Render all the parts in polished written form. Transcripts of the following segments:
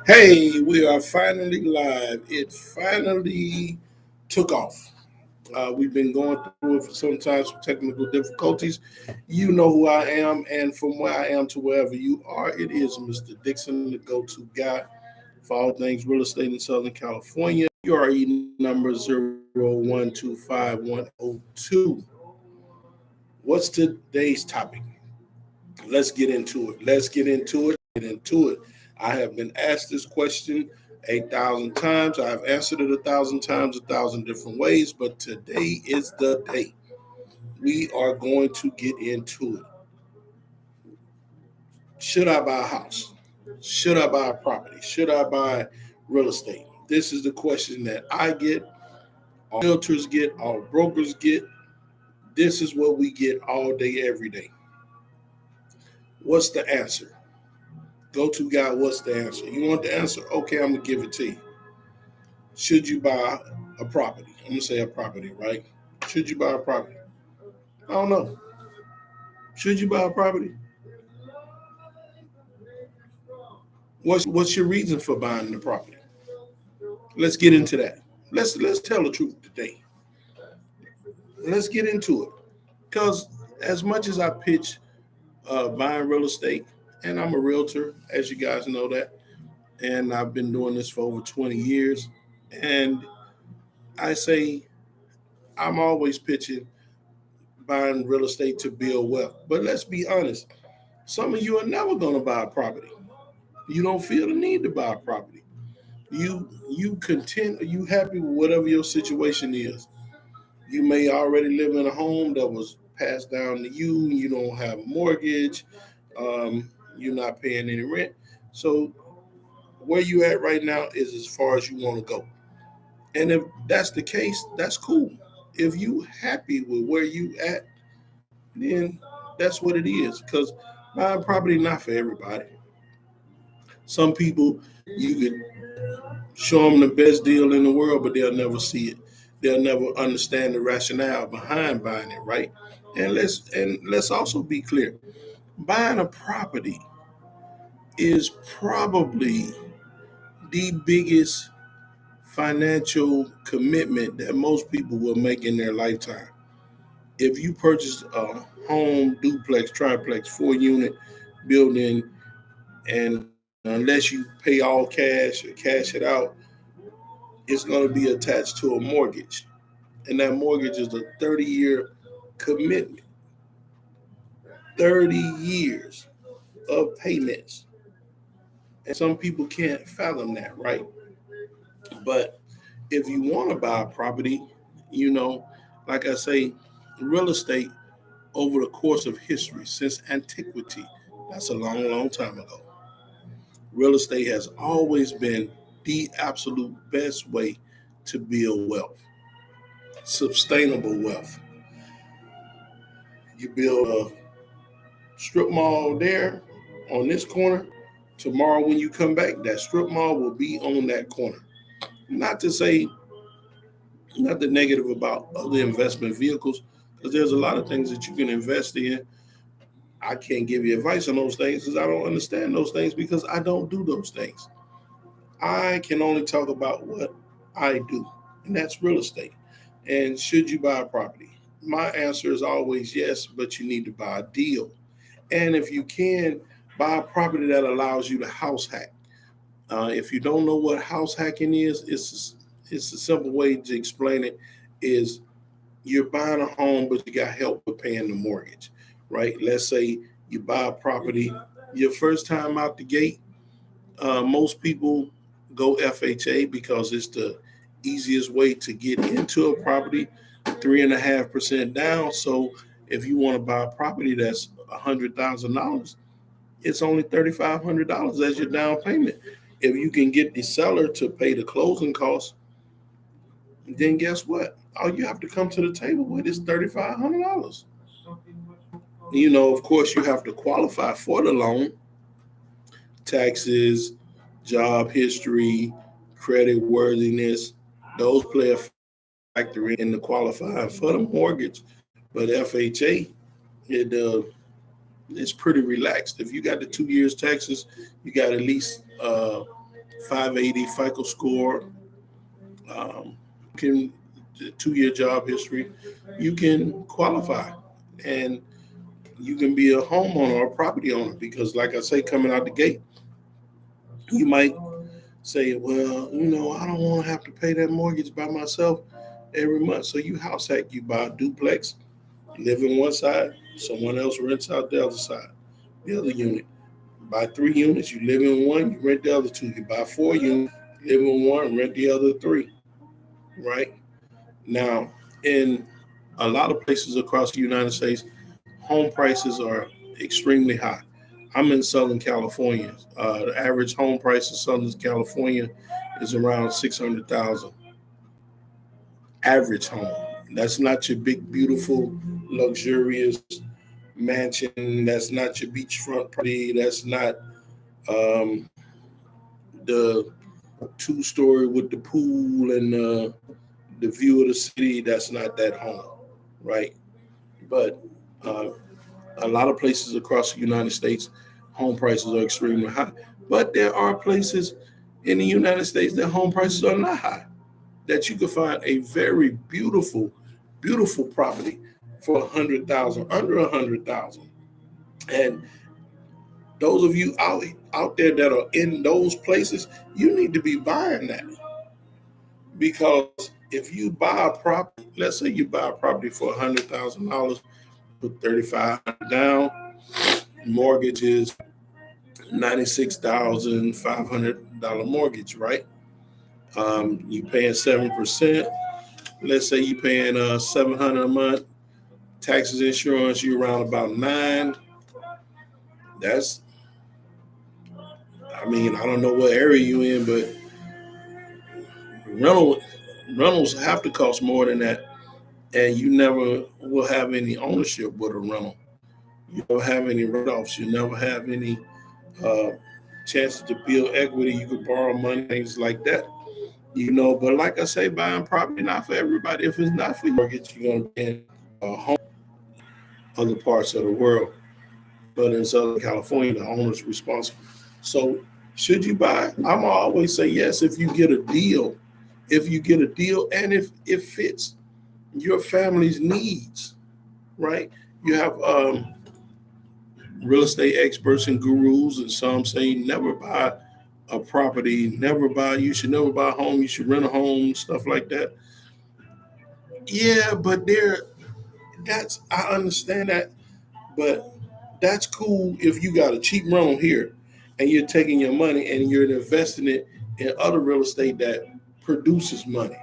Hey, we are finally live. It finally took off. We've been going through it for sometimes some technical difficulties. You know who I am, and from where I am to wherever you are, it is Mr. Dixon, the go-to guy for all things real estate in Southern California. URE number 0125102. What's today's topic? Let's get into it. Let's get into it. Get into it. I have been asked this question 8,000 times. I've answered it 1,000 times, 1,000 different ways, but today is the day. We are going to get into it. Should I buy a house? Should I buy a property? Should I buy real estate? This is the question that I get, all realtors get, all brokers get. This is what we get all day, every day. What's the answer? Go to guy, what's the answer? You want the answer? Okay, I'm gonna give it to you. Should you buy a property? I'm gonna say a property, right? Should you buy a property? I don't know. Should you buy a property? What's your reason for buying the property? Let's get into that. Let's tell the truth today. Let's get into it. Because as much as I pitch buying real estate, and I'm a realtor, as you guys know that, and I've been doing this for over 20 years, and I say I'm always pitching buying real estate to build wealth. But let's be honest, some of you are never going to buy a property. You don't feel the need to buy a property. You content, you happy with whatever your situation is. You may already live in a home that was passed down to you. You don't have a mortgage. You're not paying any rent. So where you at right now is as far as you want to go. And if that's the case, that's cool. If you happy with where you at, then that's what it is. Because buying property not for everybody. Some people you could show them the best deal in the world, but they'll never see it. They'll never understand the rationale behind buying it, right? And let's also be clear. Buying a property is probably the biggest financial commitment that most people will make in their lifetime. If you purchase a home, duplex, triplex, 4 unit building, and unless you pay all cash or cash it out, it's going to be attached to a mortgage. And that mortgage is a 30-year commitment, 30 years of payments. And some people can't fathom that, right? But if you want to buy a property, you know, like I say, real estate over the course of history, since antiquity, that's a long, long time ago, real estate has always been the absolute best way to build wealth, sustainable wealth. You build a strip mall there on this corner. Tomorrow, when you come back, that strip mall will be on that corner. Not to say nothing negative about other investment vehicles, because there's a lot of things that you can invest in. I can't give you advice on those things because I don't understand those things because I don't do those things. I can only talk about what I do, and that's real estate. And should you buy a property? My answer is always yes, but you need to buy a deal. And if you can, buy a property that allows you to house hack. If you don't know what house hacking is, it's a simple way to explain it. Is you're buying a home, but you got help with paying the mortgage, right? Let's say you buy a property, your first time out the gate, most people go FHA because it's the easiest way to get into a property, 3.5% down. So if you want to buy a property that's $100,000, it's only $3,500 as your down payment. If you can get the seller to pay the closing costs, then guess what? All you have to come to the table with is $3,500. Of course, you have to qualify for the loan, taxes, job history, credit worthiness. Those play a factor in the qualifying for the mortgage. But FHA, it it's pretty relaxed. If you got the 2 years taxes, you got at least 580 FICO score, can 2-year job history, you can qualify and you can be a homeowner or a property owner. Because, like I say, coming out the gate, you might say, well, I don't want to have to pay that mortgage by myself every month. So you house hack, you buy a duplex, live in one side, someone else rents out the other side, the other unit. Buy 3 units, you live in one, you rent the other 2. You buy 4 units, live in one, rent the other 3. Right? Now, in a lot of places across the United States, home prices are extremely high. I'm in Southern California. The average home price in Southern California is around 600,000. Average home. That's not your big, beautiful, luxurious mansion. That's not your beachfront property. That's not um, the 2-story with the pool and the view of the city. That's not that home, right? But uh, a lot of places across the United States, home prices are extremely high. But there are places in the United States that home prices are not high, that you can find a very beautiful, beautiful property for 100,000, under 100,000. And those of you out there that are in those places, you need to be buying that. Because if you buy a property, let's say you buy a property for $100,000, put 35 down, mortgage is $96,500 mortgage, right? You paying 7%. Let's say you paying $700 a month. Taxes, insurance, you around about 9. That's, I don't know what area you in, but rentals have to cost more than that, and you never will have any ownership with a rental. You don't have any write-offs. You never have any uh, chances to build equity. You could borrow money, things like that. But like I say, buying property not for everybody. If it's not for your mortgage, you're gonna be in home other parts of the world. But in Southern California, the owner's responsible. So should you buy? I'm always say yes if you get a deal. If you get a deal and if it fits your family's needs, right? You have real estate experts and gurus, and some say never buy a property, you should never buy a home, you should rent a home, stuff like that. Yeah, but I understand that, but that's cool if you got a cheap rental here and you're taking your money and you're investing it in other real estate that produces money,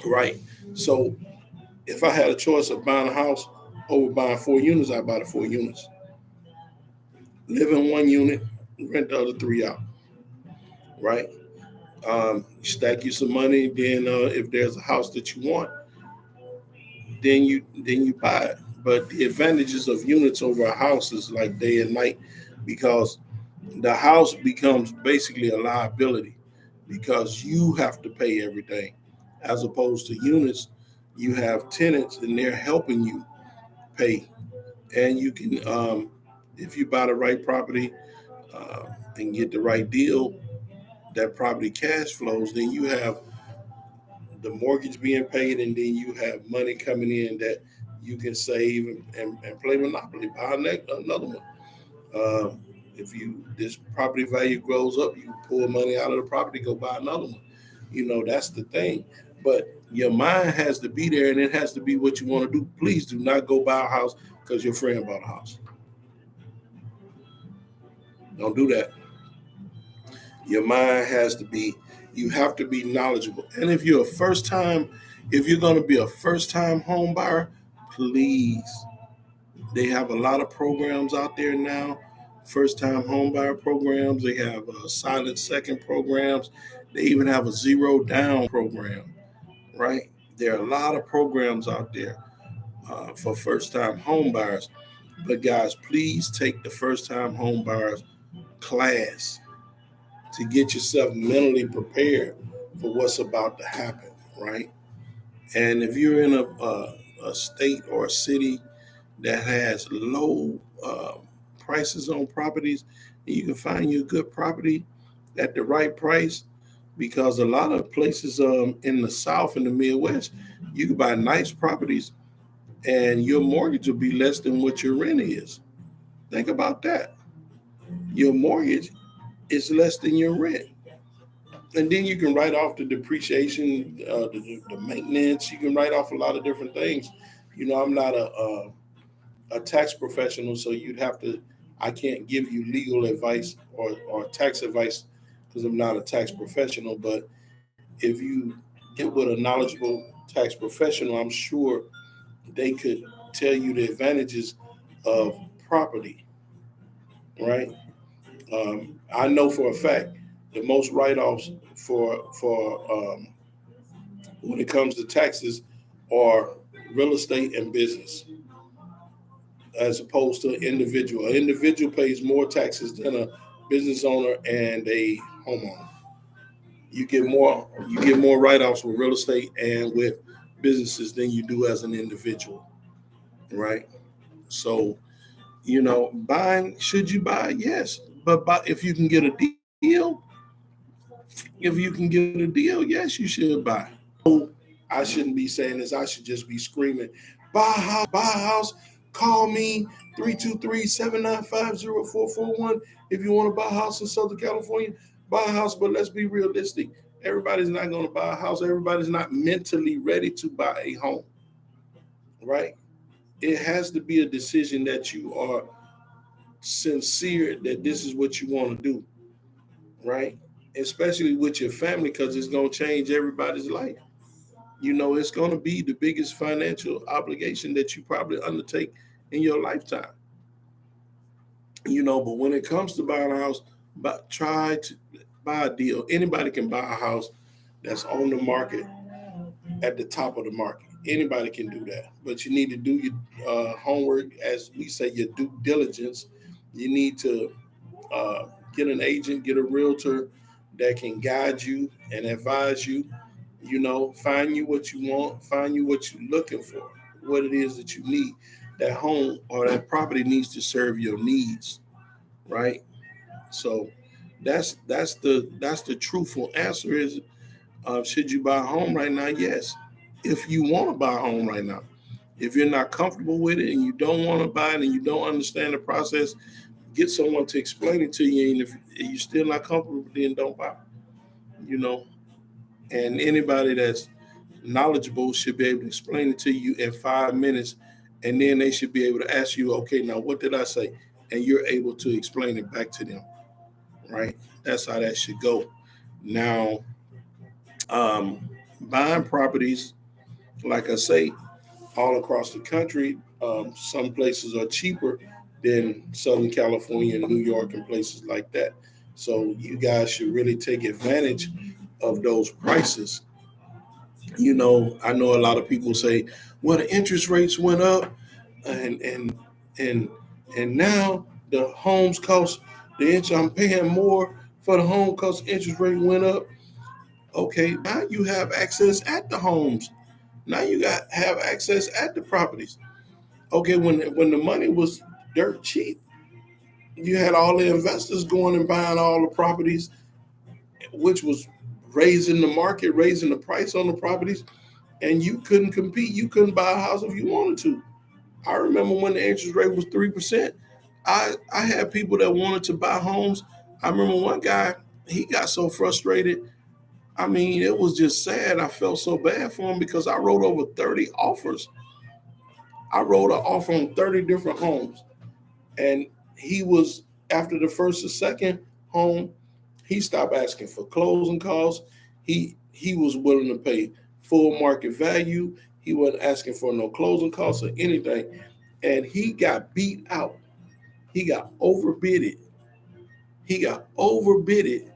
right? So if I had a choice of buying a house over buying 4 units, I'd buy the 4 units. Live in 1 unit, rent the other 3 out, right? Stack you some money. Then if there's a house that you want, then you buy it. But the advantages of units over a house is like day and night, because the house becomes basically a liability because you have to pay everything, as opposed to units. You have tenants and they're helping you pay, and you can, if you buy the right property uh, and get the right deal, that property cash flows. Then you have the mortgage being paid, and then you have money coming in that you can save and play Monopoly, buy another one. If this property value grows up, you pull money out of the property, go buy another one. That's the thing. But your mind has to be there, and it has to be what you want to do. Please do not go buy a house because your friend bought a house. Don't do that. Your mind has to be, you have to be knowledgeable. And if you're going to be a first time home buyer, please, they have a lot of programs out there now. First time home buyer programs. They have silent second programs. They even have a zero down program, right? There are a lot of programs out there for first time home buyers. But guys, please take the first time home buyers class to get yourself mentally prepared for what's about to happen, right? And if you're in a state or a city that has low prices on properties, and you can find you a good property, at the right price, because a lot of places in the South and the Midwest, you can buy nice properties and your mortgage will be less than what your rent is. Think about that. Your mortgage is less than your rent. And then you can write off the depreciation, the maintenance. You can write off a lot of different things. I'm not a tax professional, so you'd have to. I can't give you legal advice or tax advice because I'm not a tax professional. But if you get with a knowledgeable tax professional, I'm sure they could tell you the advantages of property, right? I know for a fact the most write-offs for when it comes to taxes are real estate and business, as opposed to an individual. An individual pays more taxes than a business owner and a homeowner. You get more write-offs with real estate and with businesses than you do as an individual, right? So, buying, should you buy? Yes. But if you can get a deal, yes, you should buy. I shouldn't be saying this. I should just be screaming, buy a house, call me 323-795-0441 if you want to buy a house in Southern California. Buy a house, but let's be realistic. Everybody's not going to buy a house. Everybody's not mentally ready to buy a home, right? It has to be a decision that you are sincere that this is what you want to do, right? Especially with your family, because it's going to change everybody's life. It's going to be the biggest financial obligation that you probably undertake in your lifetime. But when it comes to buying a house, try to buy a deal. Anybody can buy a house that's on the market at the top of the market. Anybody can do that, but you need to do your homework, as we say, your due diligence. You need to get an agent, get a realtor that can guide you and advise you. Find you what you want, find you what you're looking for, what it is that you need. That home or that property needs to serve your needs, right? So that's the truthful answer is, should you buy a home right now? Yes. If you want to buy a home right now, if you're not comfortable with it and you don't want to buy it and you don't understand the process, get someone to explain it to you. And if you're still not comfortable, then don't buy. You know, and anybody that's knowledgeable should be able to explain it to you in 5 minutes, and then they should be able to ask you, okay, now what did I say? And you're able to explain it back to them, right? That's how that should go. Now, buying properties, like I say, all across the country, some places are cheaper than Southern California and New York and places like that. So you guys should really take advantage of those prices. I know a lot of people say, well, the interest rates went up, and and and now the homes cost the interest. I'm paying more for the home because interest rate went up. Okay, now you have access at the homes. Now you got have access at the properties. Okay, when the money was dirt cheap, you had all the investors going and buying all the properties, which was raising the market, raising the price on the properties, and you couldn't compete. You couldn't buy a house if you wanted to. I remember when the interest rate was 3%. I had people that wanted to buy homes. I remember one guy, he got so frustrated. I mean, it was just sad. I felt so bad for him because I wrote over 30 offers. I wrote an offer on 30 different homes. And he was, after the first or second home, he stopped asking for closing costs. He was willing to pay full market value. He wasn't asking for no closing costs or anything. And he got beat out. He got overbidded. He got overbidded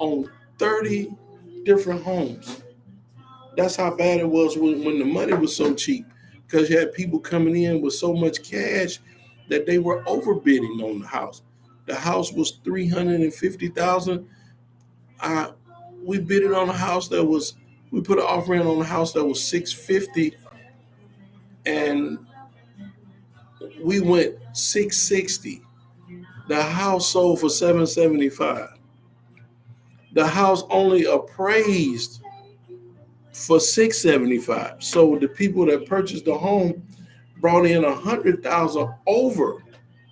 on 30 different homes. That's how bad it was when the money was so cheap, because you had people coming in with so much cash that they were overbidding on the house. The house was 350,000. Uh, we bid it on a house that was we put an offer in on a house that was 650, and we went 660. The house sold for 775. The house only appraised for 675. So the people that purchased the home brought in 100,000 over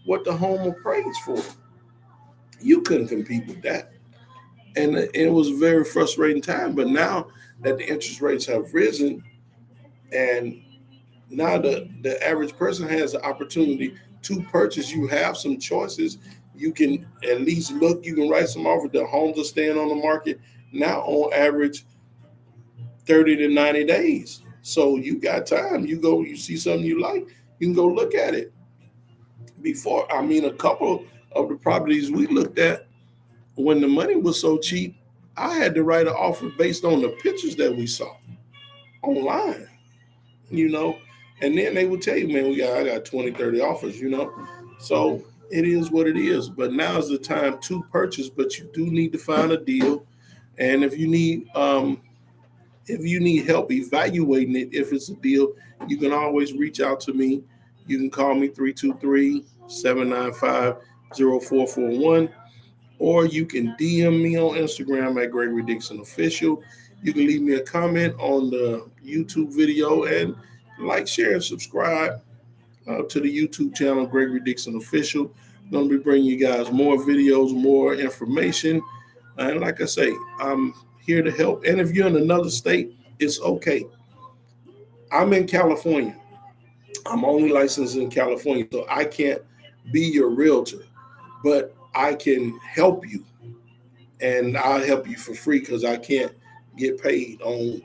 what the home appraised for. You couldn't compete with that, and it was a very frustrating time. But now that the interest rates have risen, and now the average person has the opportunity to purchase, you have some choices. You can at least look. You can write some offer. The homes are staying on the market now on average 30 to 90 days. So you got time. You go, you see something you like, you can go look at it. Before, I mean, a couple of the properties we looked at when the money was so cheap, I had to write an offer based on the pictures that we saw online, you know. And then they would tell you, man, I got 20, 30 offers, you know. So it is what it is. But now is the time to purchase, but you do need to find a deal. And if you need help evaluating it, if it's a deal, you can always reach out to me. You can call me 323-795-0441, or you can DM me on Instagram at Gregory Dixon Official. You can leave me a comment on the YouTube video and like, share, and subscribe to the YouTube channel, Gregory Dixon Official. I'm going to be bringing you guys more videos, more information. And like I say, I'm here to help. And if you're in another state, it's okay. I'm in California. I'm only licensed in California, so I can't be your realtor, but I can help you, and I'll help you for free because I can't get paid on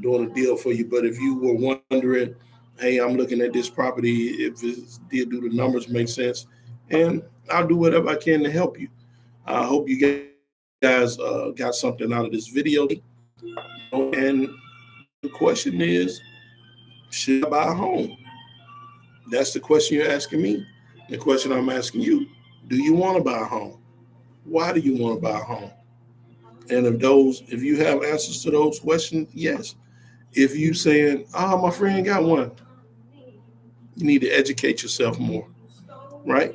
doing a deal for you. But if you were wondering, hey, I'm looking at this property, if it did do the numbers make sense, and I'll do whatever I can to help you. I hope you guys got something out of this video. And the question is, should I buy a home? That's the question you're asking me. The question I'm asking you, do you want to buy a home? Why do you want to buy a home? And if you have answers to those questions, yes. If you saying, oh, my friend got one, you need to educate yourself more, right?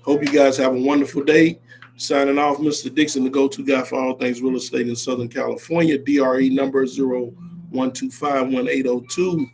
Hope you guys have a wonderful day. Signing off, Mr. Dixon, the go-to guy for all things real estate in Southern California. DRE number 01251802.